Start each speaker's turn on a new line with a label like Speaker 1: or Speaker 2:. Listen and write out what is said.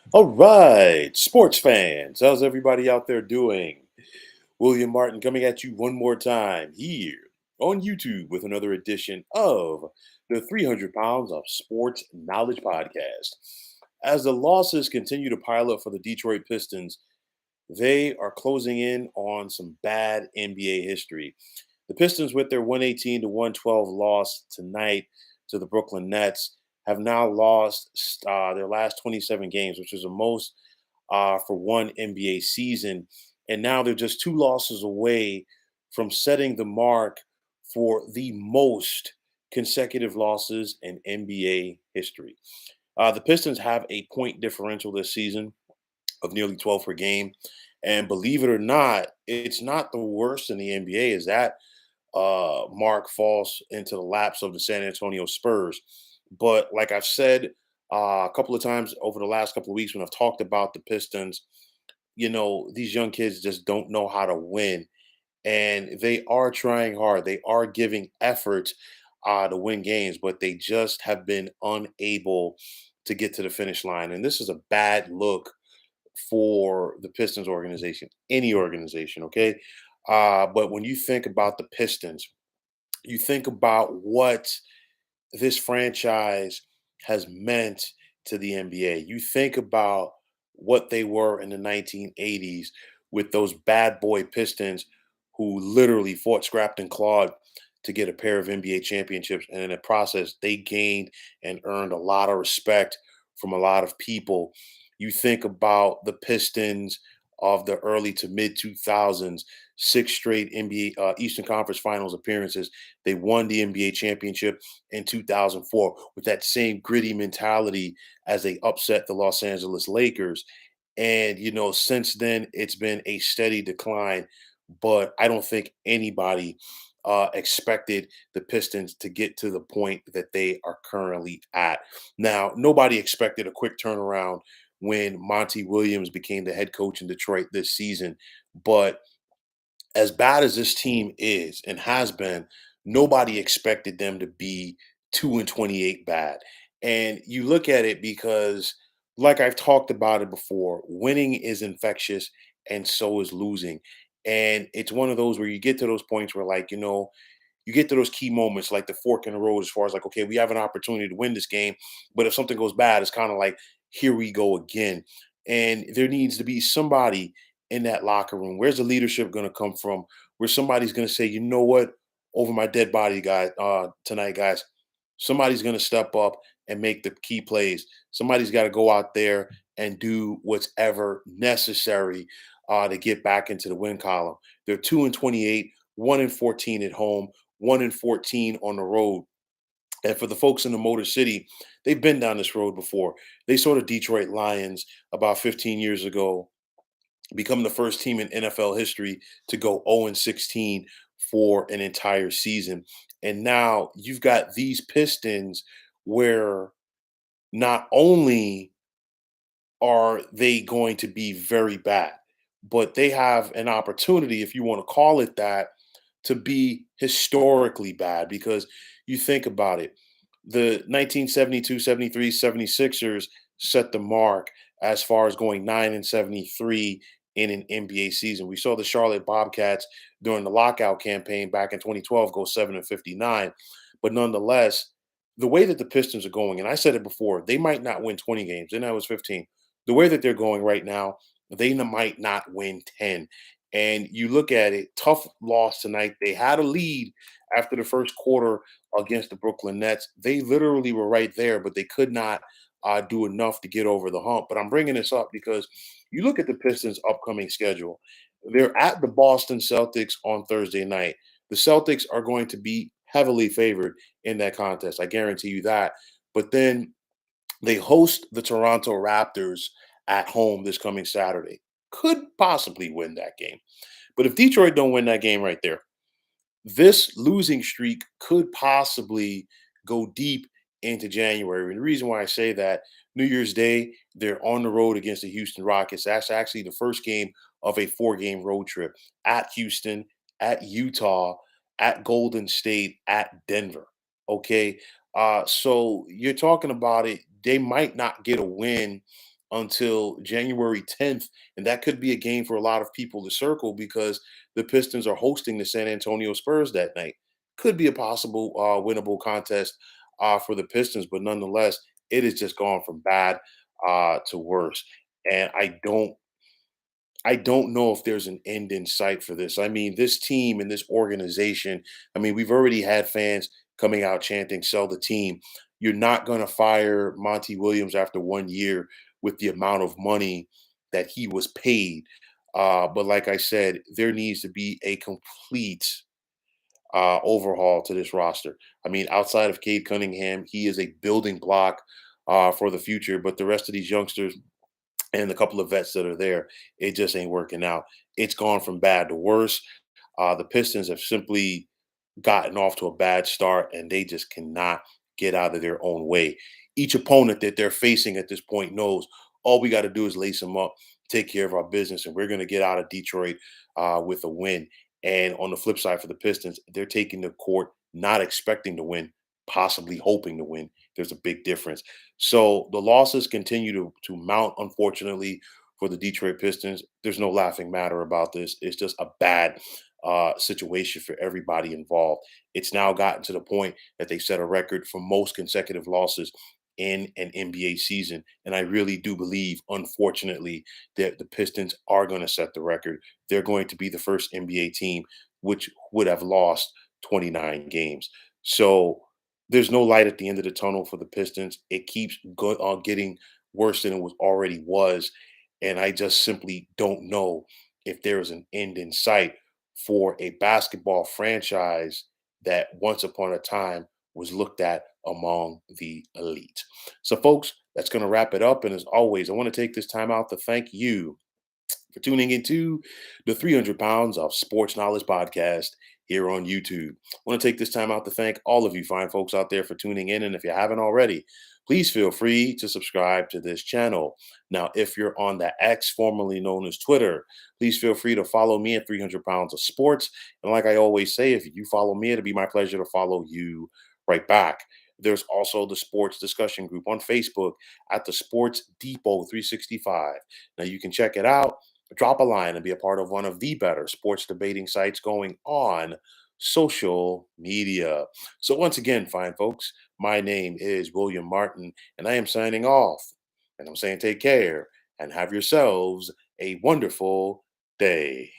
Speaker 1: All right, sports fans, how's everybody out there doing? William Martin coming at you one more time here on YouTube with another edition of the 300 Pounds of Sports Knowledge Podcast. As the losses continue to pile up for the Detroit Pistons, they are closing in on some bad NBA history. The Pistons, with their 118 to 112 loss tonight to the Brooklyn Nets, have now lost their last 27 games, which is the most for one NBA season. And now they're just two losses away from setting the mark for the most consecutive losses in NBA history. The Pistons have a point differential this season of nearly 12 per game. And believe it or not, it's not the worst in the NBA. Is that mark falls into the laps of the San Antonio Spurs. But like I've said a couple of times over the last couple of weeks when I've talked about the Pistons, these young kids just don't know how to win. And they are trying hard. They are giving effort to win games, but they just have been unable to get to the finish line. And this is a bad look for the Pistons organization, any organization, okay? But when you think about the Pistons, you think about what this franchise has meant to the NBA. You think about what they were in the 1980s with those bad boy Pistons who literally fought, scrapped, and clawed to get a pair of NBA championships. And in the process, they gained and earned a lot of respect from a lot of people. You think about the Pistons of the early to mid 2000s, six straight NBA Eastern Conference Finals appearances. They won the NBA championship in 2004 with that same gritty mentality as they upset the Los Angeles Lakers. And, since then, it's been a steady decline. But I don't think anybody expected the Pistons to get to the point that they are currently at. Now, nobody expected a quick turnaround when Monty Williams became the head coach in Detroit this season. But as bad as this team is and has been, nobody expected them to be 2-28 bad. And you look at it because, like I've talked about it before, winning is infectious and so is losing. And it's one of those where you get to those points where, like, you get to those key moments like the fork in the road as far as like, okay, we have an opportunity to win this game. But if something goes bad, it's kind of like, here we go again. And there needs to be somebody in that locker room. Where's the leadership going to come from? Where somebody's going to say, you know what, over my dead body, guys, tonight, guys, somebody's going to step up and make the key plays. Somebody's got to go out there and do what's ever necessary to get back into the win column. They're 2-28, 1-14 at home, 1-14 on the road. And for the folks in the Motor City, they've been down this road before. They saw the Detroit Lions about 15 years ago become the first team in NFL history to go 0-16 for an entire season. And now you've got these Pistons where not only are they going to be very bad, but they have an opportunity, if you want to call it that, to be historically bad because you think about it. The 1972, 73, 76ers set the mark as far as going 9-73 in an NBA season. We saw the Charlotte Bobcats during the lockout campaign back in 2012 go 7-59. But nonetheless, the way that the Pistons are going, and I said it before, they might not win 20 games. Then that was 15. The way that they're going right now, they might not win 10. And you look at it, tough loss tonight. They had a lead after the first quarter against the Brooklyn Nets. They literally were right there, but they could not do enough to get over the hump. But I'm bringing this up because you look at the Pistons' upcoming schedule. They're at the Boston Celtics on Thursday night. The Celtics are going to be heavily favored in that contest. I guarantee you that. But then they host the Toronto Raptors at home this coming Saturday. Could possibly win that game. But if Detroit don't win that game right there, this losing streak could possibly go deep into January. And the reason why I say that, New Year's Day, they're on the road against the Houston Rockets. That's actually the first game of a 4-game road trip at Houston, at Utah, at Golden State, at Denver. Okay. So you're talking about it. They might not get a win until January 10th. And that could be a game for a lot of people to circle because the Pistons are hosting the San Antonio Spurs that night. Could be a possible winnable contest for the Pistons, but nonetheless, it has just gone from bad to worse. And I don't know if there's an end in sight for this. I mean, this team and this organization, I mean, we've already had fans coming out chanting, sell the team. You're not going to fire Monty Williams after 1 year with the amount of money that he was paid. But like I said, there needs to be a complete overhaul to this roster. I mean, outside of Cade Cunningham, he is a building block for the future. But the rest of these youngsters, and the couple of vets that are there, it just ain't working out. It's gone from bad to worse. The Pistons have simply gotten off to a bad start, and they just cannot get out of their own way. Each opponent that they're facing at this point knows all we got to do is lace them up, take care of our business, and we're going to get out of Detroit with a win. And on the flip side for the Pistons, they're taking the court not expecting to win, possibly hoping to win. There's a big difference. So the losses continue to mount, unfortunately, for the Detroit Pistons. There's no laughing matter about this. It's just a bad situation for everybody involved. It's now gotten to the point that they set a record for most consecutive losses in an NBA season. And I really do believe, unfortunately, that the Pistons are going to set the record. They're going to be the first NBA team which would have lost 29 games. So there's no light at the end of the tunnel for the Pistons. It keeps getting worse than it was. And I just simply don't know if there is an end in sight for a basketball franchise that once upon a time was looked at among the elite. So, folks, that's going to wrap it up. And as always, I want to take this time out to thank you for tuning into the 300 Pounds of Sports Knowledge podcast here on YouTube. I want to take this time out to thank all of you fine folks out there for tuning in. And if you haven't already, please feel free to subscribe to this channel. Now, if you're on the X, formerly known as Twitter, please feel free to follow me at 300 Pounds of Sports. And like I always say, if you follow me, it'll be my pleasure to follow you right back. There's also the sports discussion group on Facebook at the Sports Depot 365. Now, you can check it out, drop a line, and be a part of one of the better sports debating sites going on social media. So, once again, fine folks, my name is William Martin, and I am signing off. And I'm saying take care and have yourselves a wonderful day.